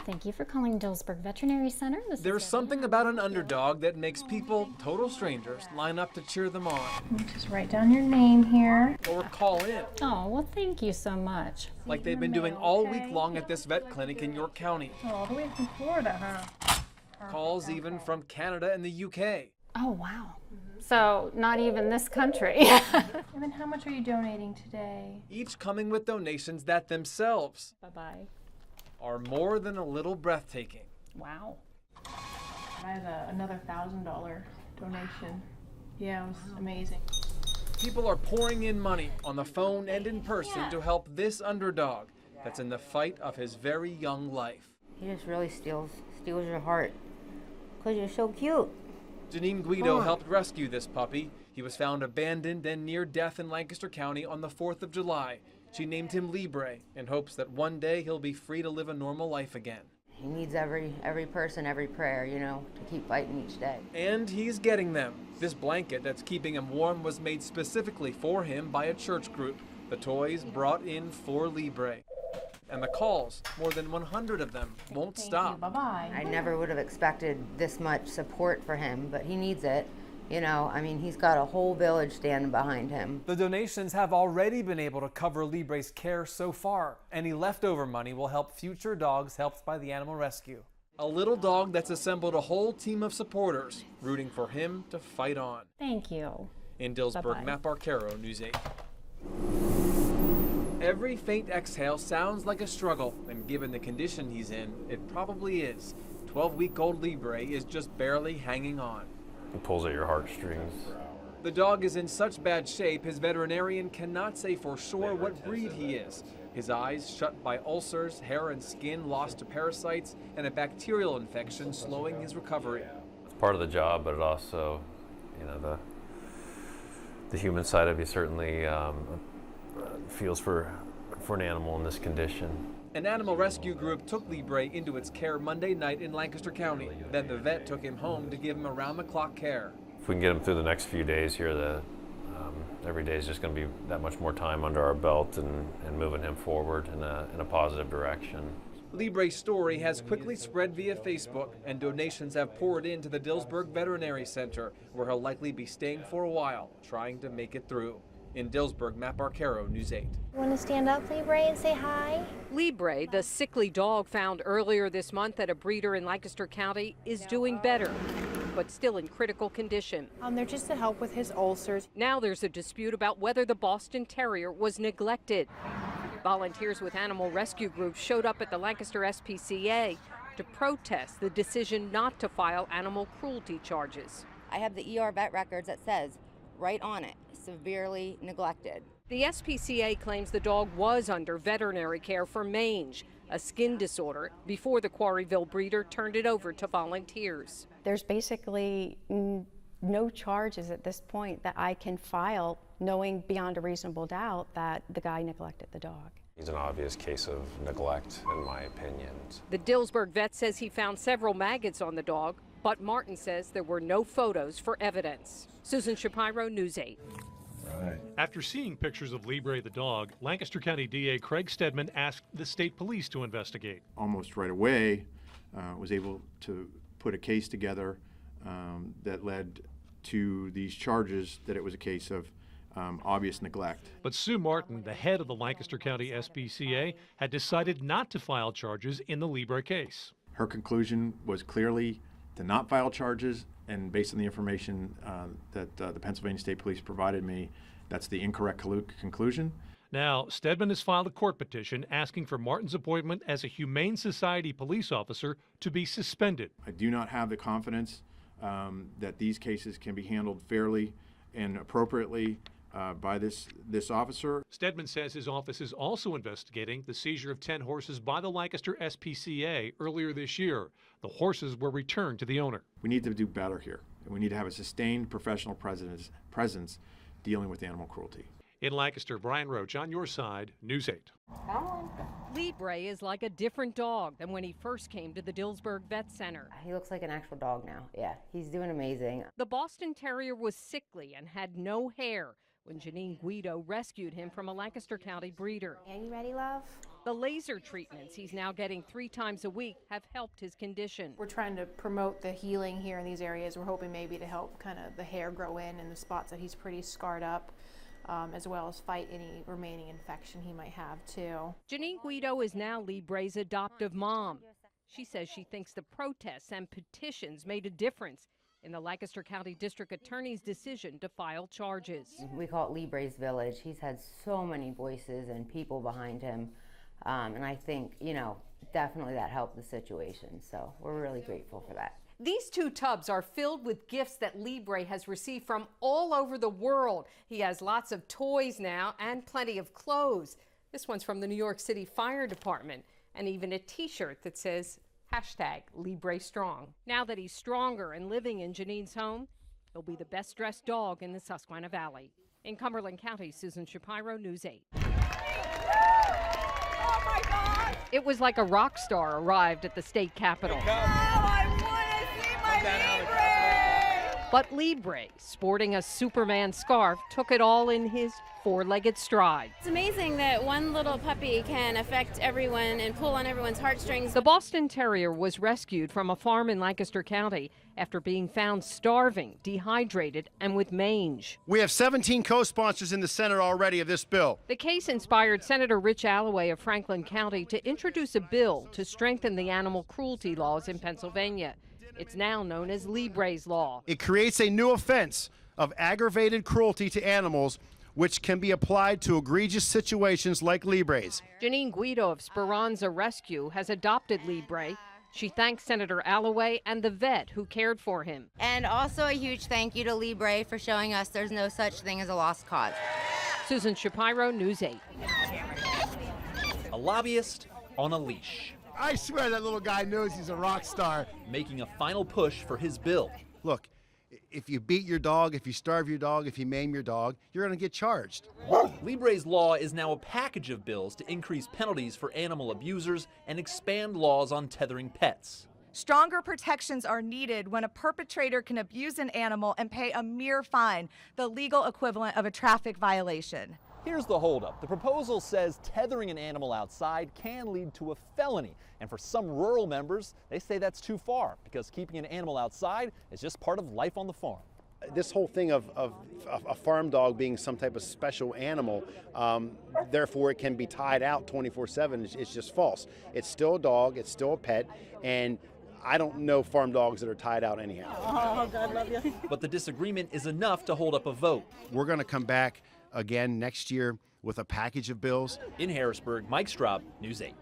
Thank you for calling Dillsburg Veterinary Center. There's something about an underdog that makes people, total strangers, line up to cheer them on. Just write down your name here. Or call in, Oh, well, thank you so much. like they've been doing all week long at this vet clinic in York County. Oh, all the way from Florida, huh? Calls even from Canada and the UK. Oh, wow. So, not even this country. And then how much are you donating today? Each coming with donations that themselves Bye-bye. are more than a little breathtaking. Wow. I had another $1,000 donation. Yeah, it was amazing. People are pouring in money on the phone and in person to help this underdog that's in the fight of his very young life. He just really steals your heart because you're so cute. Janine Guido helped rescue this puppy. He was found abandoned and near death in Lancaster County on the 4th of July. She named him Libre in hopes that one day he'll be free to live a normal life again. He needs every person, every prayer, to keep fighting each day. And he's getting them. This blanket that's keeping him warm was made specifically for him by a church group. The toys brought in for Libre. And the calls, more than 100 of them, won't stop. Bye-bye. I never would have expected this much support for him, but he needs it. He's got a whole village standing behind him. The donations have already been able to cover Libre's care so far. Any leftover money will help future dogs helped by the animal rescue. A little dog that's assembled a whole team of supporters, rooting for him to fight on. Thank you. In Dillsburg, Bye-bye. Matt Barcaro, News 8. Every faint exhale sounds like a struggle, and given the condition he's in, it probably is. 12-week-old Libre is just barely hanging on. It pulls at your heartstrings. The dog is in such bad shape, his veterinarian cannot say for sure what breed he is. His eyes shut by ulcers, hair and skin lost to parasites, and a bacterial infection slowing his recovery. It's part of the job, but it also, the human side of you certainly feels for an animal in this condition. An animal rescue group took Libre into its care Monday night in Lancaster County. Then the vet took him home to give him around-the-clock care. If we can get him through the next few days here, every day is just going to be that much more time under our belt and moving him forward in a positive direction. Libre's story has quickly spread via Facebook, and donations have poured into the Dillsburg Veterinary Center, where he'll likely be staying for a while, trying to make it through. In Dillsburg, Matt Barcaro, News 8. Want to stand up, Libre, and say hi? Libre, the sickly dog found earlier this month at a breeder in Lancaster County, is doing better, but still in critical condition. They're just to help with his ulcers. Now there's a dispute about whether the Boston Terrier was neglected. Volunteers with animal rescue groups showed up at the Lancaster SPCA to protest the decision not to file animal cruelty charges. I have the ER vet records that says right on it, severely neglected. The SPCA claims the dog was under veterinary care for mange, a skin disorder, before the Quarryville breeder turned it over to volunteers. There's basically no charges at this point that I can file, knowing beyond a reasonable doubt that the guy neglected the dog. He's an obvious case of neglect, in my opinion. The Dillsburg vet says he found several maggots on the dog, but Martin says there were no photos for evidence. Susan Shapiro, News 8. After seeing pictures of Libre the dog, Lancaster County DA Craig Stedman asked the state police to investigate. Almost right away, was able to put a case together that led to these charges that it was a case of obvious neglect. But Sue Martin, the head of the Lancaster County SPCA, had decided not to file charges in the Libre case. Her conclusion was clearly to not file charges, and based on the information that the Pennsylvania State Police provided me, that's the incorrect conclusion. Now, Stedman has filed a court petition asking for Martin's appointment as a Humane Society police officer to be suspended. I do not have the confidence that these cases can be handled fairly and appropriately by this officer. Stedman says his office is also investigating the seizure of 10 horses by the Lancaster SPCA earlier this year. The horses were returned to the owner. We need to do better here. We need to have a sustained professional presence dealing with animal cruelty. In Lancaster, Brian Roach on your side, News 8. Libre is like a different dog than when he first came to the Dillsburg Vet Center. He looks like an actual dog now. Yeah, he's doing amazing. The Boston Terrier was sickly and had no hair, when Janine Guido rescued him from a Lancaster County breeder. Are you ready, love? The laser treatments he's now getting 3 times a week have helped his condition. We're trying to promote the healing here in these areas. We're hoping maybe to help kind of the hair grow in the spots that he's pretty scarred up, as well as fight any remaining infection he might have too. Janine Guido is now Libre's adoptive mom. She says she thinks the protests and petitions made a difference in the Lancaster County District Attorney's decision to file charges. We call it Libre's Village. He's had so many voices and people behind him. And I think, definitely that helped the situation. So we're really grateful for that. These 2 tubs are filled with gifts that Libre has received from all over the world. He has lots of toys now and plenty of clothes. This one's from the New York City Fire Department, and even a t-shirt that says #LibreStrong. Now that he's stronger and living in Janine's home, he'll be the best dressed dog in the Susquehanna Valley. In Cumberland County, Susan Shapiro, News 8. Oh my God! It was like a rock star arrived at the state capitol. Oh, I want to see my Libre! But Libre, sporting a Superman scarf, took it all in his 4-legged stride. It's amazing that one little puppy can affect everyone and pull on everyone's heartstrings. The Boston Terrier was rescued from a farm in Lancaster County after being found starving, dehydrated, and with mange. We have 17 co-sponsors in the Senate already of this bill. The case inspired Senator Rich Alloway of Franklin County to introduce a bill to strengthen the animal cruelty laws in Pennsylvania. It's now known as Libre's Law. It creates a new offense of aggravated cruelty to animals, which can be applied to egregious situations like Libre's. Janine Guido of Speranza Rescue has adopted Libre. She thanks Senator Alloway and the vet who cared for him. And also a huge thank you to Libre for showing us there's no such thing as a lost cause. Susan Shapiro, News 8. A lobbyist on a leash. I swear that little guy knows he's a rock star. Making a final push for his bill. Look, if you beat your dog, if you starve your dog, if you maim your dog, you're going to get charged. Libre's Law is now a package of bills to increase penalties for animal abusers and expand laws on tethering pets. Stronger protections are needed when a perpetrator can abuse an animal and pay a mere fine, the legal equivalent of a traffic violation. Here's the holdup. The proposal says tethering an animal outside can lead to a felony. And for some rural members, they say that's too far because keeping an animal outside is just part of life on the farm. This whole thing of a farm dog being some type of special animal, therefore it can be tied out 24/7, is just false. It's still a dog, it's still a pet, and I don't know farm dogs that are tied out anyhow. Oh, God love you. But the disagreement is enough to hold up a vote. We're going to come back again next year with a package of bills. In Harrisburg, Mike Straub, News 8.